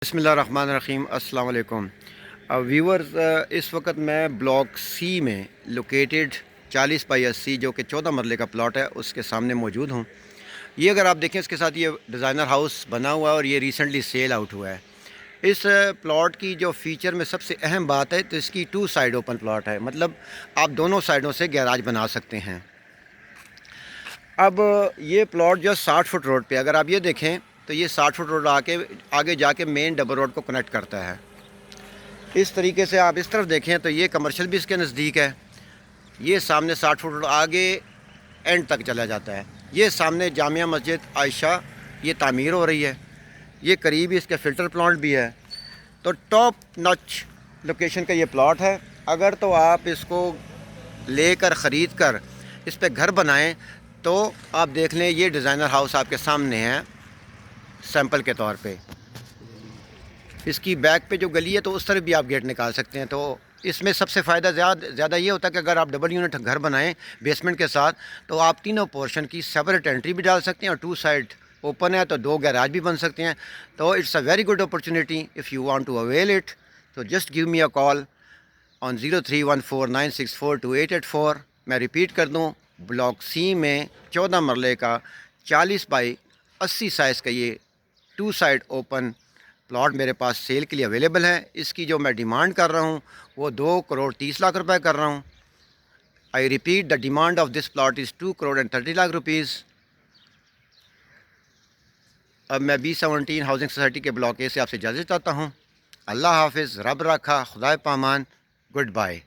بسم اللہ الرحمن الرحیم، السلام علیکم ویورز۔ اس وقت میں بلاک سی میں لوکیٹڈ 40/80 جو کہ 14 مرلے کا پلاٹ ہے اس کے سامنے موجود ہوں۔ یہ اگر آپ دیکھیں اس کے ساتھ یہ ڈیزائنر ہاؤس بنا ہوا ہے اور یہ ریسنٹلی سیل آؤٹ ہوا ہے۔ اس پلاٹ کی جو فیچر میں سب سے اہم بات ہے تو اس کی 2 سائڈ اوپن پلاٹ ہے، مطلب آپ دونوں سائڈوں سے گیراج بنا سکتے ہیں۔ اب یہ پلاٹ جو 60 فٹ روڈ پہ، اگر آپ یہ دیکھیں تو یہ 60 فٹ روڈ آگے جا کے مین ڈبل روڈ کو کنیکٹ کرتا ہے۔ اس طریقے سے آپ اس طرف دیکھیں تو یہ کمرشل بھی اس کے نزدیک ہے۔ یہ سامنے 60 فٹ روڈ آگے اینڈ تک چلا جاتا ہے۔ یہ سامنے جامعہ مسجد عائشہ یہ تعمیر ہو رہی ہے۔ یہ قریب ہی اس کے فلٹر پلانٹ بھی ہے۔ تو ٹاپ نچ لوکیشن کا یہ پلاٹ ہے۔ اگر تو آپ اس کو لے کر خرید کر اس پہ گھر بنائیں تو آپ دیکھ لیں یہ ڈیزائنر ہاؤس آپ کے سامنے ہے سیمپل کے طور پہ۔ اس کی بیک پہ جو گلی ہے تو اس طرف بھی آپ گیٹ نکال سکتے ہیں۔ تو اس میں سب سے فائدہ زیادہ یہ ہوتا ہے کہ اگر آپ ڈبل یونٹ گھر بنائیں بیسمنٹ کے ساتھ تو آپ تینوں پورشن کی سیپریٹ انٹری بھی ڈال سکتے ہیں، اور 2 سائڈ اوپن ہے تو 2 گیراج بھی بن سکتے ہیں۔ تو it's a very good opportunity if you want to avail it, تو just give me a call on 0314964288 میں ریپیٹ کر دوں، بلاک سی میں 14 مرلے کا 40/80 سائز کا یہ 2 سائڈ اوپن پلاٹ میرے پاس سیل کے لیے اویلیبل ہے۔ اس کی جو میں ڈیمانڈ کر رہا ہوں وہ 2,30,00,000 روپے کر رہا ہوں۔ I repeat, the demand of this plot is 2,30,00,000 rupees. اب میں B17 ہاؤسنگ سوسائٹی کے بلاک اے سے آپ سے اجازت چاہتا ہوں۔ اللہ حافظ، رب رکھا، خدا پامان، گڈ بائے۔